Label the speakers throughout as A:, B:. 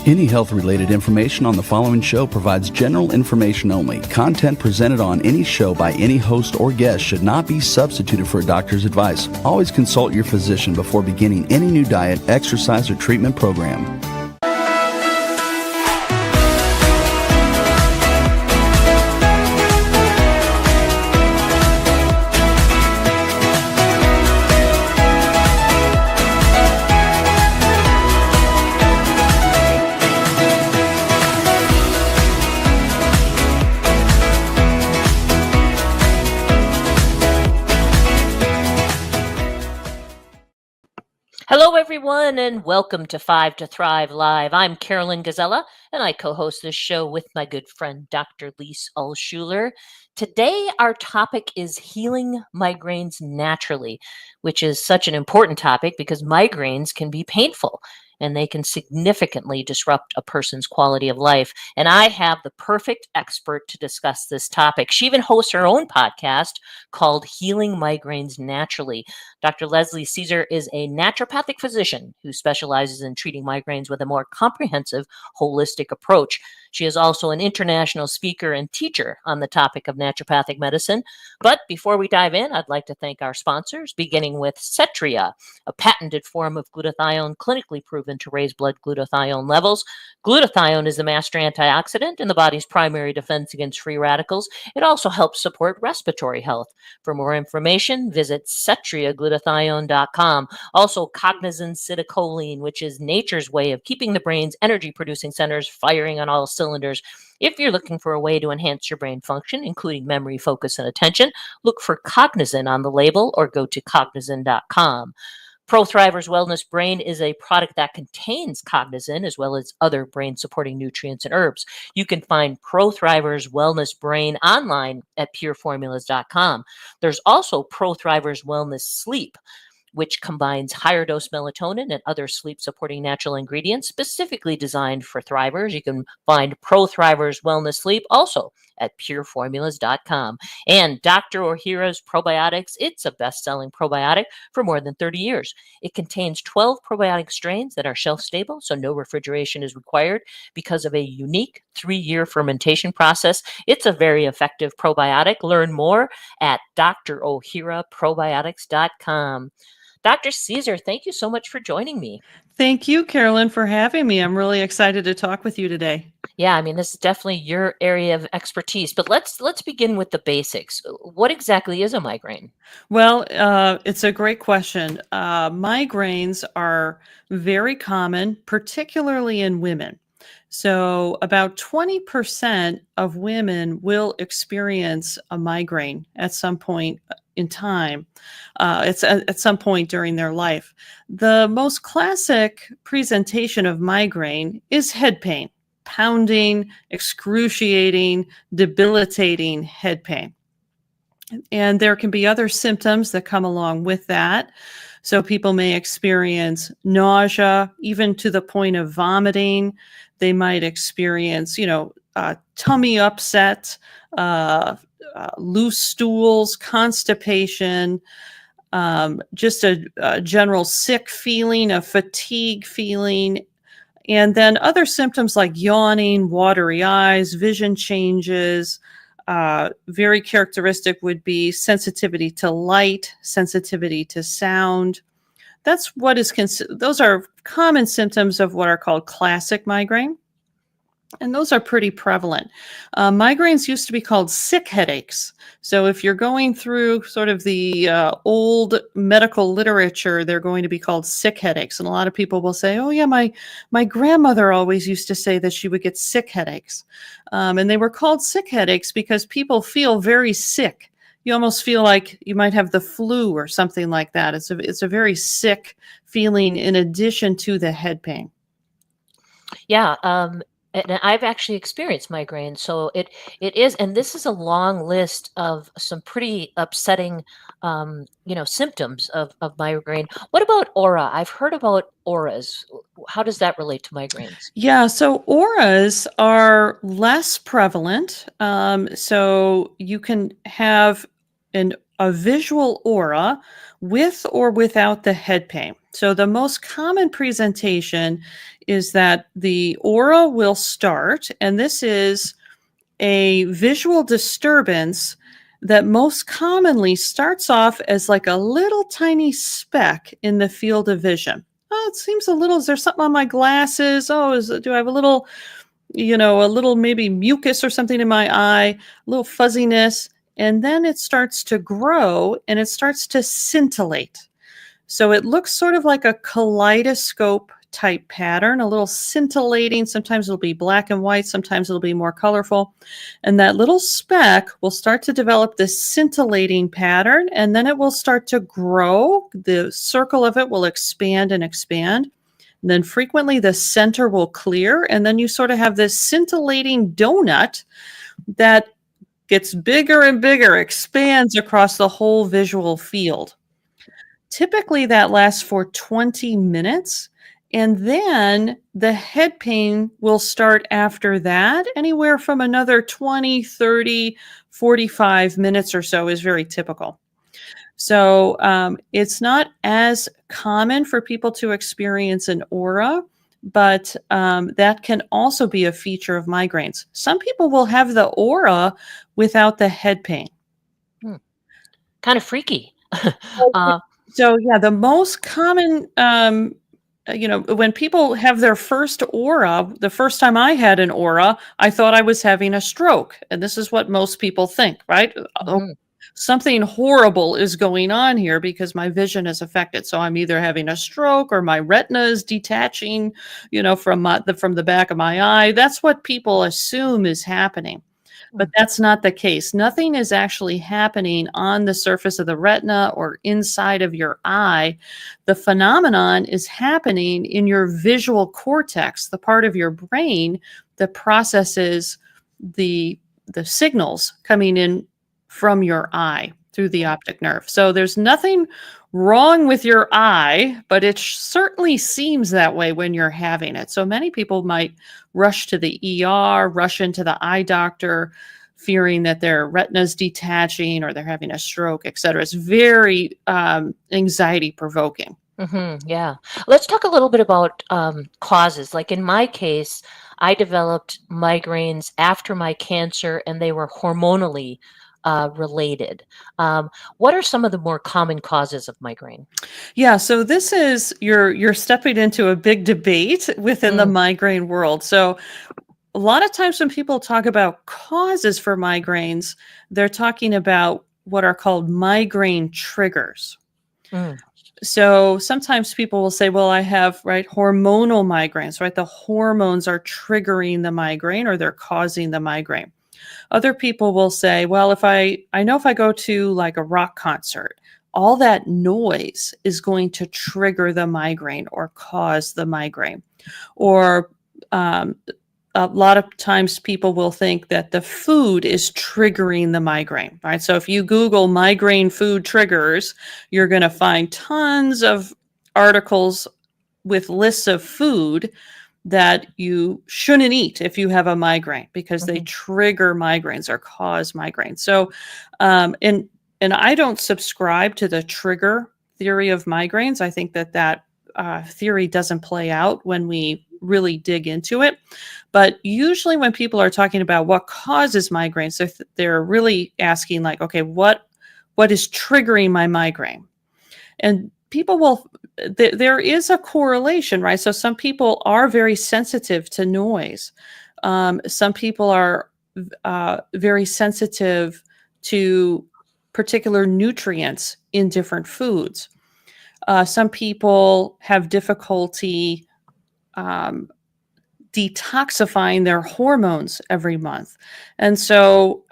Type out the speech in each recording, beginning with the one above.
A: Any health-related information on the following show provides general information only. Content presented on any show by any host or guest should not be substituted for a doctor's advice. Always consult your physician before beginning any new diet, exercise, or treatment program.
B: Hello, everyone, and welcome to 5 to Thrive Live. I'm Karolyn Gazella, and I co-host this show with my good friend, Dr. Lise Alschuler. Today, our topic is healing migraines naturally, which is such an important topic because migraines can be painful and they can significantly disrupt a person's quality of life. And I have the perfect expert to discuss this topic. She even hosts her own podcast called Healing Migraines Naturally. Dr. Leslie Cisar is a naturopathic physician who specializes in treating migraines with a more comprehensive, holistic approach. She is also an international speaker and teacher on the topic of naturopathic medicine. But before we dive in, I'd like to thank our sponsors, beginning with Cetria, a patented form of glutathione clinically proven to raise blood glutathione levels. Glutathione is the master antioxidant and the body's primary defense against free radicals. It also helps support respiratory health. For more information, visit cetriaglutathione.com. Also, cognizin citicoline, which is nature's way of keeping the brain's energy-producing centers firing on all cylinders. If you're looking for a way to enhance your brain function, including memory, focus, and attention, look for Cognizin on the label or go to cognizin.com. ProThrivers Wellness Brain is a product that contains cognizin as well as other brain-supporting nutrients and herbs. You can find ProThrivers Wellness Brain online at pureformulas.com. There's also ProThrivers Wellness Sleep, which combines higher dose melatonin and other sleep-supporting natural ingredients specifically designed for thrivers. You can find ProThrivers Wellness Sleep also at pureformulas.com. And Dr. Ohhira's Probiotics, it's a best-selling probiotic for more than 30 years. It contains 12 probiotic strains that are shelf-stable, so no refrigeration is required because of a unique 3-year fermentation process. It's a very effective probiotic. Learn more at drohhiraprobiotics.com. Dr. Cisar, thank you so much for joining me.
C: Thank you, Karolyn, for having me. I'm really excited to talk with you today.
B: Yeah, I mean, this is definitely your area of expertise, but let's begin with the basics. What exactly is a migraine?
C: Well, it's a great question. Migraines are very common, particularly in women. So about 20% of women will experience a migraine at some point in time. It's at some point during their life. The most classic presentation of migraine is head pain, pounding, excruciating, debilitating head pain. And there can be other symptoms that come along with that. So people may experience nausea, even to the point of vomiting. They might experience, tummy upset, loose stools, constipation, just a general sick feeling, a fatigue feeling, and then other symptoms like yawning, watery eyes, vision changes. Very characteristic would be sensitivity to light, sensitivity to sound. That's what is those are common symptoms of what are called classic migraine. And those are pretty prevalent. Migraines used to be called sick headaches. So if you're going through sort of the old medical literature, they're going to be called sick headaches. And a lot of people will say, oh yeah, my grandmother always used to say that she would get sick headaches. And they were called sick headaches because people feel very sick. You almost feel like you might have the flu or something like that. It's a very sick feeling in addition to the head pain.
B: Yeah, and I've actually experienced migraine, so it is, and this is a long list of some pretty upsetting, symptoms of migraine. What about aura? I've heard about auras. How does that relate to migraines?
C: Yeah, so auras are less prevalent. So you can have a visual aura with or without the head pain. So the most common presentation is that the aura will start, and this is a visual disturbance that most commonly starts off as like a little tiny speck in the field of vision. Oh, it seems a little, is there something on my glasses? Oh, do I have a little, a little maybe mucus or something in my eye, a little fuzziness, and then it starts to grow and it starts to scintillate. So it looks sort of like a kaleidoscope type pattern, a little scintillating. Sometimes it'll be black and white, sometimes it'll be more colorful. And that little speck will start to develop this scintillating pattern, and then it will start to grow. The circle of it will expand and expand. And then frequently the center will clear, and then you sort of have this scintillating donut that gets bigger and bigger, expands across the whole visual field. Typically, that lasts for 20 minutes, and then the head pain will start after that. Anywhere from another 20, 30, 45 minutes or so is very typical. So it's not as common for people to experience an aura, but that can also be a feature of migraines. Some people will have the aura without the head pain.
B: Kind of freaky.
C: So yeah, the most common, when people have their first aura, the first time I had an aura, I thought I was having a stroke. And this is what most people think, right? Something horrible is going on here because my vision is affected. So I'm either having a stroke or my retina is detaching, from the back of my eye. That's what people assume is happening. But that's not the case. Nothing is actually happening on the surface of the retina or inside of your eye. The phenomenon is happening in your visual cortex, the part of your brain that processes the signals coming in from your eye through the optic nerve. So there's nothing wrong with your eye, but it certainly seems that way when you're having it. So many people might rush to the ER, rush into the eye doctor, fearing that their retina's detaching or they're having a stroke, et cetera. It's very anxiety provoking.
B: Yeah. Let's talk a little bit about causes. Like in my case, I developed migraines after my cancer, and they were hormonally related. What are some of the more common causes of migraine?
C: Yeah, so this is you're stepping into a big debate within the migraine world. So a lot of times when people talk about causes for migraines, they're talking about what are called migraine triggers. So sometimes people will say, well, I have hormonal migraines, right? The hormones are triggering the migraine or they're causing the migraine. Other people will say, well, if I know if I go to like a rock concert, all that noise is going to trigger the migraine or cause the migraine. Or a lot of times people will think that the food is triggering the migraine, right? So if you Google migraine food triggers, you're going to find tons of articles with lists of food that you shouldn't eat if you have a migraine because they trigger migraines or cause migraines. So, and I don't subscribe to the trigger theory of migraines. I think that theory doesn't play out when we really dig into it. But usually when people are talking about what causes migraines, they're really asking like, okay, what is triggering my migraine? And people will, there is a correlation, right? So some people are very sensitive to noise. Some people are very sensitive to particular nutrients in different foods. Some people have difficulty detoxifying their hormones every month. And so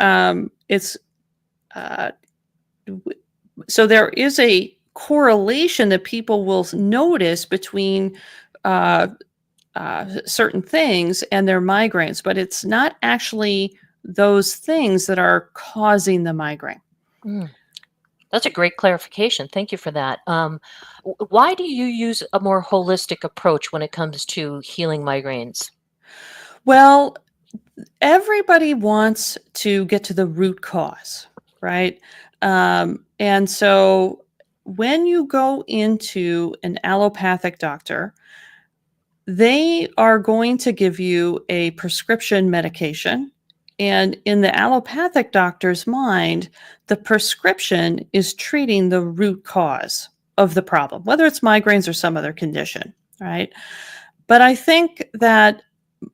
C: so there is a correlation that people will notice between certain things and their migraines, but it's not actually those things that are causing the migraine.
B: That's a great clarification. Thank you for that. Why do you use a more holistic approach when it comes to healing migraines?
C: Well, everybody wants to get to the root cause, right? And so when you go into an allopathic doctor, they are going to give you a prescription medication. And in the allopathic doctor's mind, the prescription is treating the root cause of the problem, whether it's migraines or some other condition, right? But I think that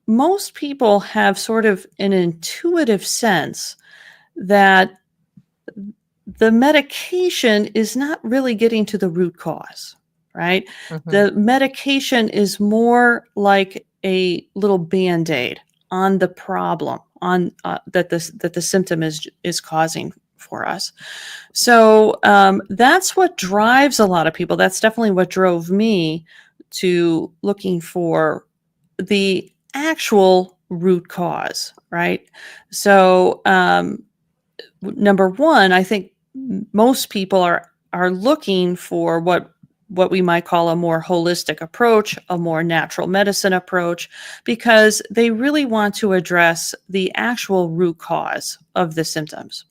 C: most people have sort of an intuitive sense that the medication is not really getting to the root cause, right?
B: Mhm.
C: The medication is more like a little band-aid on the problem that the symptom is causing for us. So that's what drives a lot of people. That's definitely what drove me to looking for the actual root cause, right? So number one, I think most people are looking for what we might call a more holistic approach, a more natural medicine approach, because they really want to address the actual root cause of the symptoms.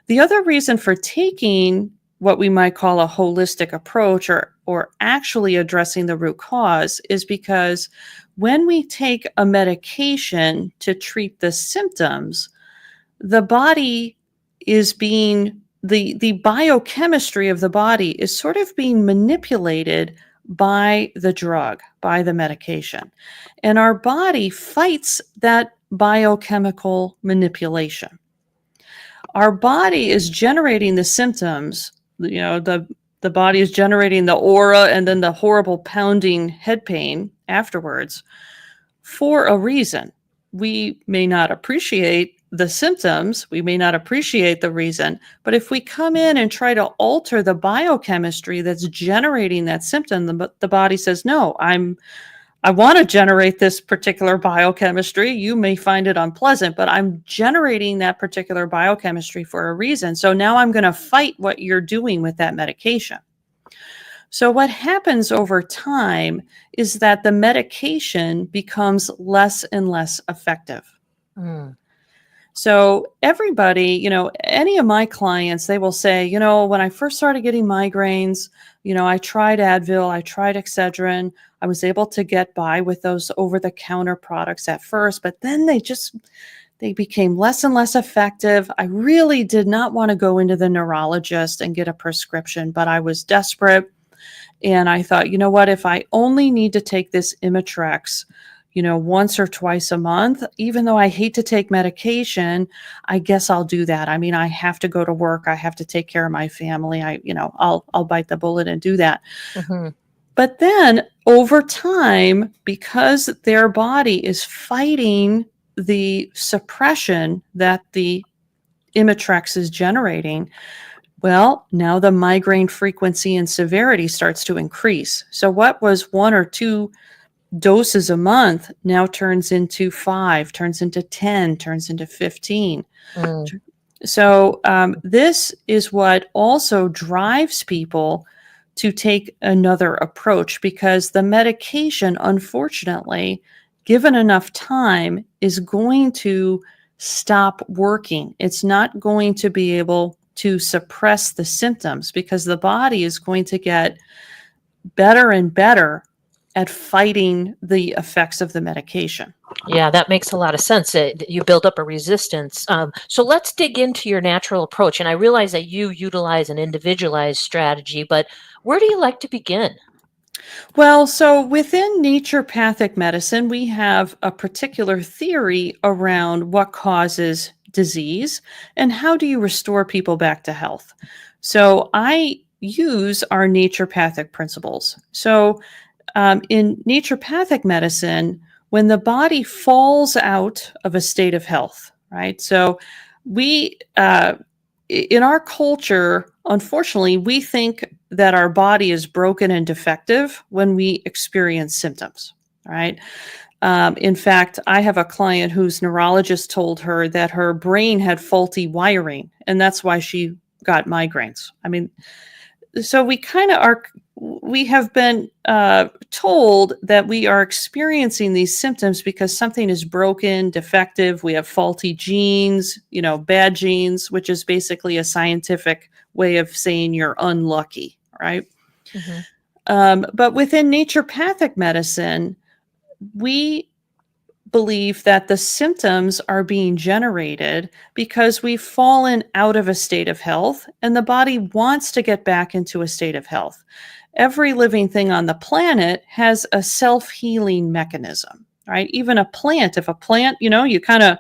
C: The other reason for taking what we might call a holistic approach or actually addressing the root cause is because when we take a medication to treat the symptoms, the body is being the biochemistry of the body is sort of being manipulated by the drug, by the medication. And our body fights that biochemical manipulation. Our body is generating the symptoms, the body is generating the aura and then the horrible pounding head pain afterwards for a reason. We may not appreciate the symptoms, we may not appreciate the reason, but if we come in and try to alter the biochemistry that's generating that symptom, the body says, no, I want to generate this particular biochemistry. You may find it unpleasant, but I'm generating that particular biochemistry for a reason. So now I'm going to fight what you're doing with that medication. So what happens over time is that the medication becomes less and less effective.
B: Mm.
C: So everybody, any of my clients, they will say, when I first started getting migraines, I tried Advil, I tried Excedrin. I was able to get by with those over-the-counter products at first, but then they became less and less effective. I really did not want to go into the neurologist and get a prescription, but I was desperate. And I thought, you know what, if I only need to take this Imitrex, once or twice a month, even though I hate to take medication, I guess I'll do that. I mean, I have to go to work. I have to take care of my family. I'll bite the bullet and do that.
B: Mm-hmm.
C: But then over time, because their body is fighting the suppression that the Imitrex is generating, well, now the migraine frequency and severity starts to increase. So what was 1 or 2 doses a month now turns into 5, turns into 10, turns into 15.
B: Mm.
C: So this is what also drives people to take another approach, because the medication, unfortunately, given enough time, is going to stop working. It's not going to be able to suppress the symptoms because the body is going to get better and better at fighting the effects of the medication.
B: Yeah, that makes a lot of sense. You build up a resistance. So let's dig into your natural approach. And I realize that you utilize an individualized strategy, but where do you like to begin?
C: Well, so within naturopathic medicine, we have a particular theory around what causes disease and how do you restore people back to health. So I use our naturopathic principles. So in naturopathic medicine, when the body falls out of a state of health, right? So we, in our culture, unfortunately, we think that our body is broken and defective when we experience symptoms, right? In fact, I have a client whose neurologist told her that her brain had faulty wiring, and that's why she got migraines. I mean, so we have been told that we are experiencing these symptoms because something is broken, defective. We have faulty genes, bad genes, which is basically a scientific way of saying you're unlucky, right?
B: Mm-hmm.
C: But within naturopathic medicine, we believe that the symptoms are being generated because we've fallen out of a state of health and the body wants to get back into a state of health. Every living thing on the planet has a self-healing mechanism, right? Even a plant, if a plant, you kind of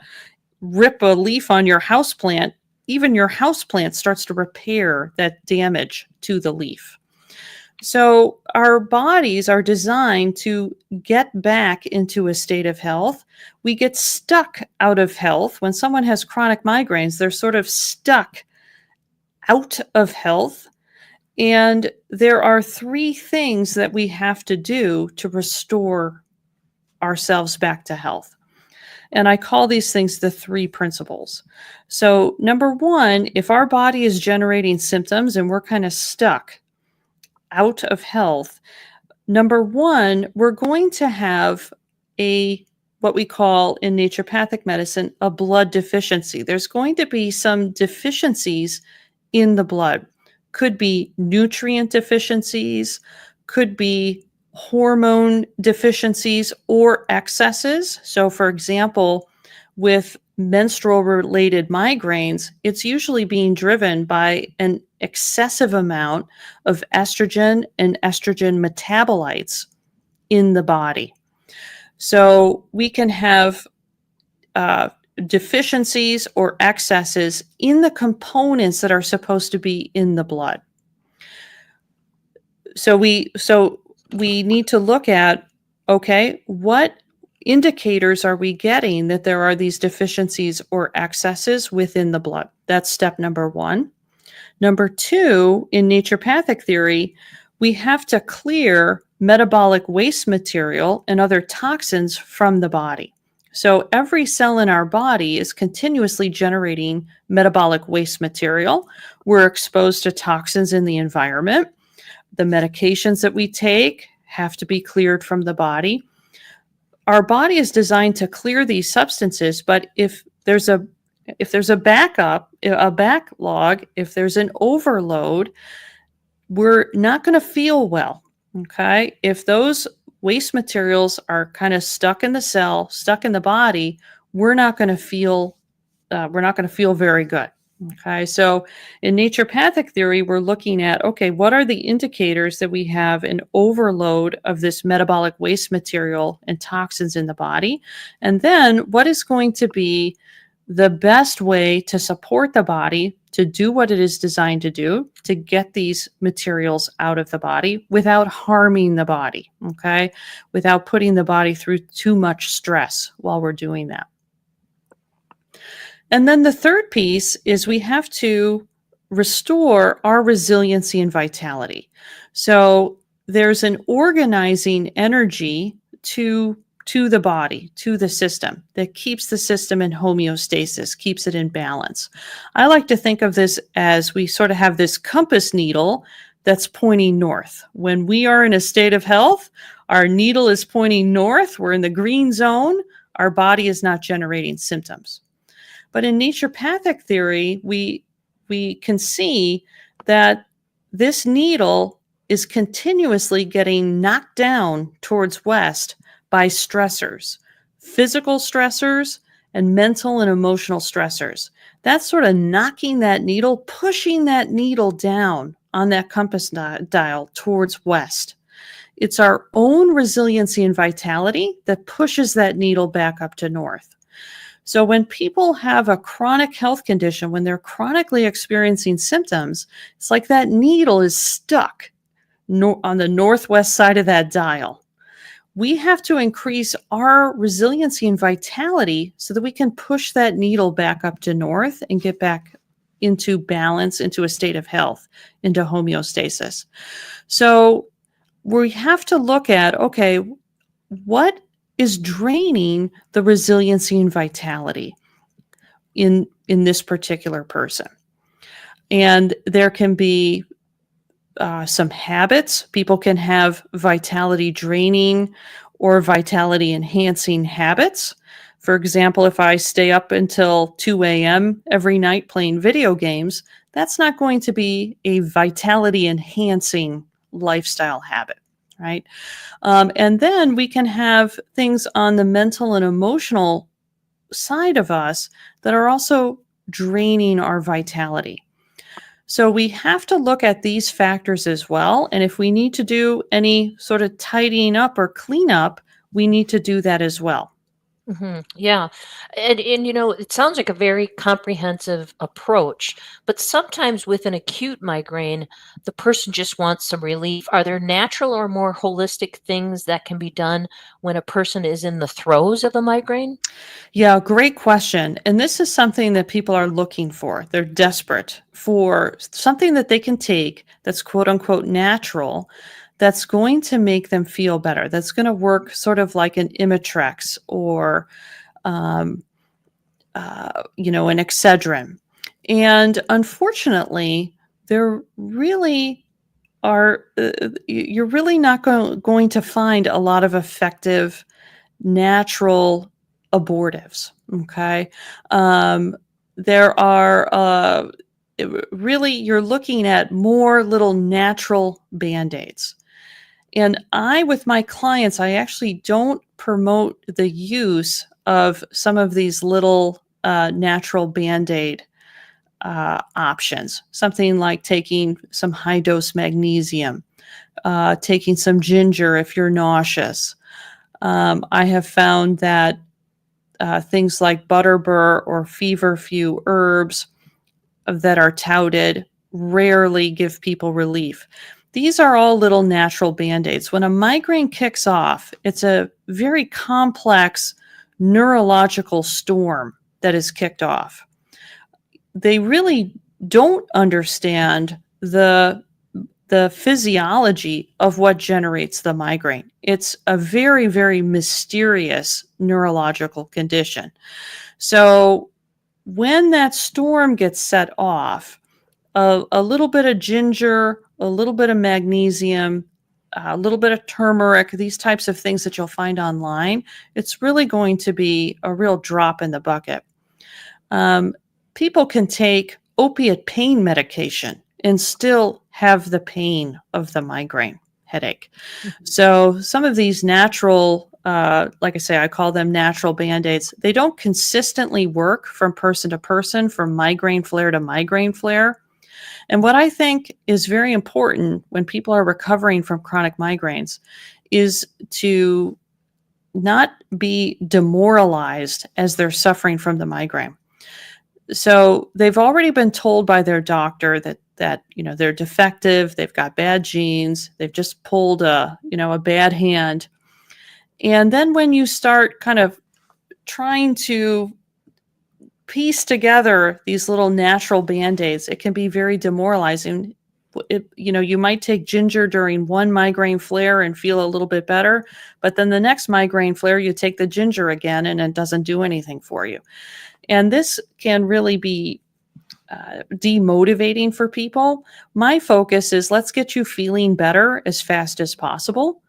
C: rip a leaf on your house plant, even your house plant starts to repair that damage to the leaf. So our bodies are designed to get back into a state of health. We get stuck out of health. When someone has chronic migraines, they're sort of stuck out of health. And there are 3 things that we have to do to restore ourselves back to health. And I call these things the 3 principles. So, number 1, if our body is generating symptoms and we're kind of stuck out of health, number 1, we're going to have what we call in naturopathic medicine, a blood deficiency. There's going to be some deficiencies in the blood. Could be nutrient deficiencies, could be hormone deficiencies or excesses. So, for example, with menstrual related migraines, it's usually being driven by an excessive amount of estrogen and estrogen metabolites in the body. So we can have deficiencies or excesses in the components that are supposed to be in the blood. So we need to look at, okay, what indicators are we getting that there are these deficiencies or excesses within the blood? That's step number 1. Number 2, in naturopathic theory, we have to clear metabolic waste material and other toxins from the body. So every cell in our body is continuously generating metabolic waste material. We're exposed to toxins in the environment. The medications that we take have to be cleared from the body. Our body is designed to clear these substances, but if there's a backlog, if there's an overload, we're not going to feel well. Okay. If those waste materials are kind of stuck in the cell, stuck in the body, we're not going to feel very good. Okay. So in naturopathic theory, we're looking at, okay, what are the indicators that we have an overload of this metabolic waste material and toxins in the body? And then what is going to be the best way to support the body to do what it is designed to do, to get these materials out of the body without harming the body, okay? Without putting the body through too much stress while we're doing that. And then the third piece is we have to restore our resiliency and vitality. So there's an organizing energy to the body, to the system, that keeps the system in homeostasis, keeps it in balance. I like to think of this as we sort of have this compass needle that's pointing north. When we are in a state of health, our needle is pointing north. We're in the green zone. Our body is not generating symptoms. But in naturopathic theory, we can see that this needle is continuously getting knocked down towards west by stressors, physical stressors, and mental and emotional stressors. That's sort of knocking that needle, pushing that needle down on that compass dial towards west. It's our own resiliency and vitality that pushes that needle back up to north. So when people have a chronic health condition, when they're chronically experiencing symptoms, it's like that needle is stuck on the northwest side of that dial. We have to increase our resiliency and vitality so that we can push that needle back up to north and get back into balance, into a state of health, into homeostasis. So we have to look at, okay, what is draining the resiliency and vitality in this particular person? And there can be some habits. People can have vitality draining or vitality enhancing habits. For example, if I stay up until 2 a.m. every night playing video games, that's not going to be a vitality enhancing lifestyle habit, right? And then we can have things on the mental and emotional side of us that are also draining our vitality. So we have to look at these factors as well. And if we need to do any sort of tidying up or cleanup, we need to do that as well.
B: Yeah. And it sounds like a very comprehensive approach, but sometimes with an acute migraine, the person just wants some relief. Are there natural or more holistic things that can be done when a person is in the throes of a migraine?
C: Yeah, great question. And this is something that people are looking for. They're desperate for something that they can take that's quote unquote natural, that's going to make them feel better, that's going to work sort of like an Imitrex or, um, an Excedrin. And unfortunately, there really are, you're really not going to find a lot of effective natural abortives. Okay. Um, there are really, you're looking at more little natural band aids. And with my clients, I actually don't promote the use of some of these little natural band aid options. Something like taking some high dose magnesium, taking some ginger if you're nauseous. I have found that things like butterbur or feverfew herbs that are touted rarely give people relief. These are all little natural band-aids. When a migraine kicks off, it's a very complex neurological storm that is kicked off. They really don't understand the physiology of what generates the migraine. It's a very, very mysterious neurological condition. So when that storm gets set off, a little bit of ginger, a little bit of magnesium, a little bit of turmeric, these types of things that you'll find online, it's really going to be a real drop in the bucket. People can take opiate pain medication and still have the pain of the migraine headache. So some of these natural, like I say, I call them natural band-aids. They don't consistently work from person to person, from migraine flare to migraine flare. And what I think is very important when people are recovering from chronic migraines is to not be demoralized as they're suffering from the migraine. So they've already been told by their doctor that they're defective, they've got bad genes, they've just pulled a bad hand. And then when you start kind of trying to piece together these little natural band-aids, it can be very demoralizing. You might take ginger during one migraine flare and feel a little bit better, but then the next migraine flare, you take the ginger again and it doesn't do anything for you. And this can really be demotivating for people. My focus is let's get you feeling better as fast as possible.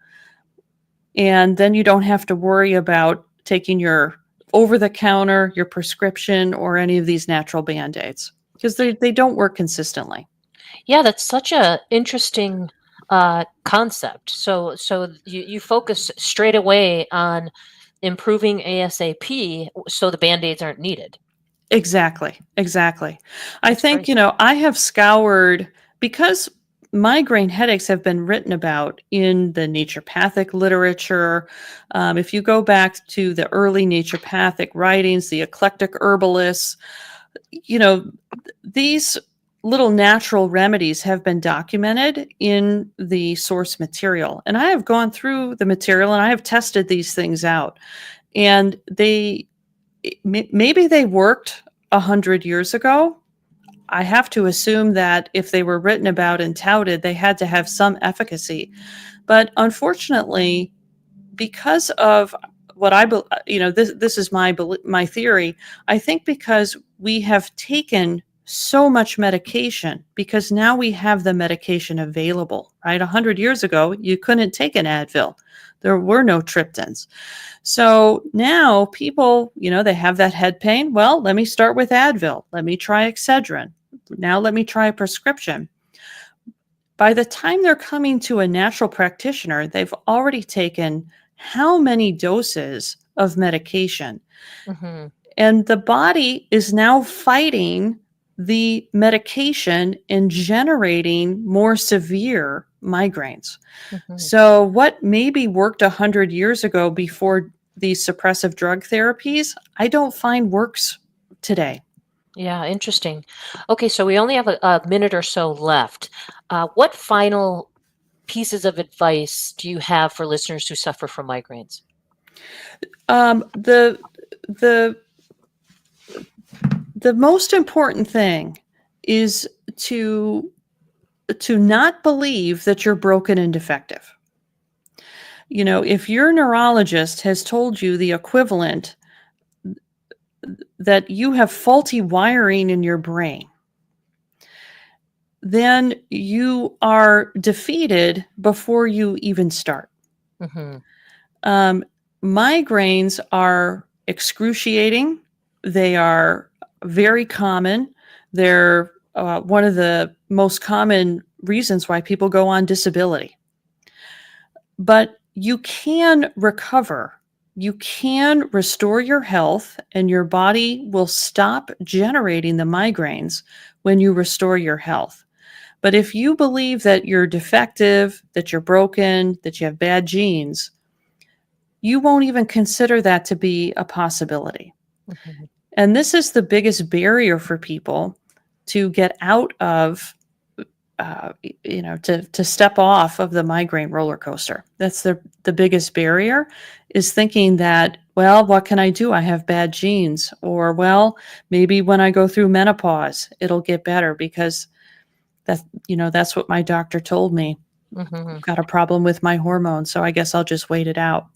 C: And then you don't have to worry about taking your over-the-counter, your prescription, or any of these natural band-aids because they don't work consistently.
B: Yeah, that's such a interesting concept. So you focus straight away on improving ASAP so the band-aids aren't needed.
C: Exactly. I
B: That's
C: think,
B: great.
C: I have scoured because migraine headaches have been written about in the naturopathic literature. If you go back to the early naturopathic writings, the eclectic herbalists, these little natural remedies have been documented in the source material. And I have gone through the material and I have tested these things out. And maybe they worked 100 years ago. I have to assume that if they were written about and touted, they had to have some efficacy. But unfortunately, because of what this is my theory. I think because we have taken so much medication because now we have the medication available, right? 100 years ago, you couldn't take an Advil. There were no triptans. So now people, they have that head pain. Well, let me start with Advil. Let me try Excedrin. Now let me try a prescription. By the time they're coming to a natural practitioner, they've already taken how many doses of medication?
B: Mm-hmm.
C: And the body is now fighting the medication and generating more severe migraines.
B: Mm-hmm.
C: So what maybe worked 100 years ago before these suppressive drug therapies, I don't find works today.
B: Yeah, interesting. Okay, so we only have a minute or so left. What final pieces of advice do you have for listeners who suffer from migraines?
C: The most important thing is to not believe that you're broken and defective. If your neurologist has told you the equivalent that you have faulty wiring in your brain, then you are defeated before you even start.
B: Mm-hmm.
C: Migraines are excruciating. They are very common. They're one of the most common reasons why people go on disability. But you can recover. You can restore your health, and your body will stop generating the migraines when you restore your health. But if you believe that you're defective, that you're broken, that you have bad genes, you won't even consider that to be a possibility.
B: Mm-hmm.
C: And this is the biggest barrier for people to get out of, to step off of the migraine roller coaster. That's the biggest barrier, is thinking that, well, what can I do? I have bad genes. Or, well, maybe when I go through menopause, it'll get better because that's what my doctor told me.
B: Mm-hmm.
C: I've got a problem with my hormones, so I guess I'll just wait it out.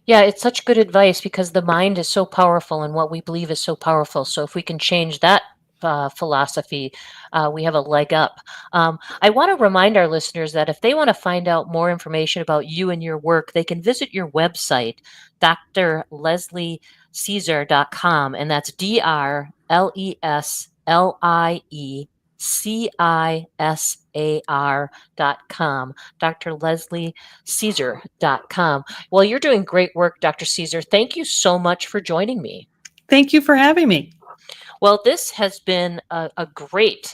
B: Yeah, it's such good advice because the mind is so powerful and what we believe is so powerful. So if we can change that philosophy, we have a leg up. I want to remind our listeners that if they want to find out more information about you and your work, they can visit your website, drlesliecisar.com, and that's DrLeslie drlesliecisar.com. Well, you're doing great work, Dr. Cisar. Thank you so much for joining me.
C: Thank you for having me.
B: Well, this has been a great.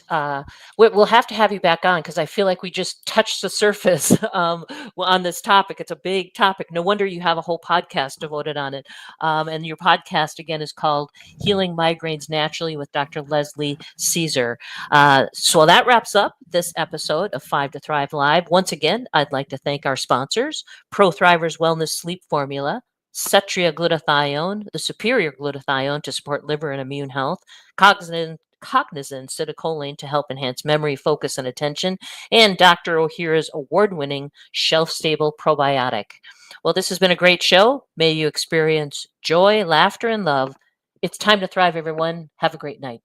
B: We'll have to have you back on because I feel like we just touched the surface on this topic. It's a big topic. No wonder you have a whole podcast devoted on it. And your podcast again is called "Healing Migraines Naturally" with Dr. Leslie Cisar. So that wraps up this episode of 5 to Thrive Live. Once again, I'd like to thank our sponsors: Pro Thrivers Wellness Sleep Formula, Cetria glutathione, the superior glutathione to support liver and immune health, Cognizant citicoline to help enhance memory, focus, and attention, and Dr. Ohhira's award-winning shelf-stable probiotic. Well, this has been a great show. May you experience joy, laughter, and love. It's time to thrive, everyone. Have a great night.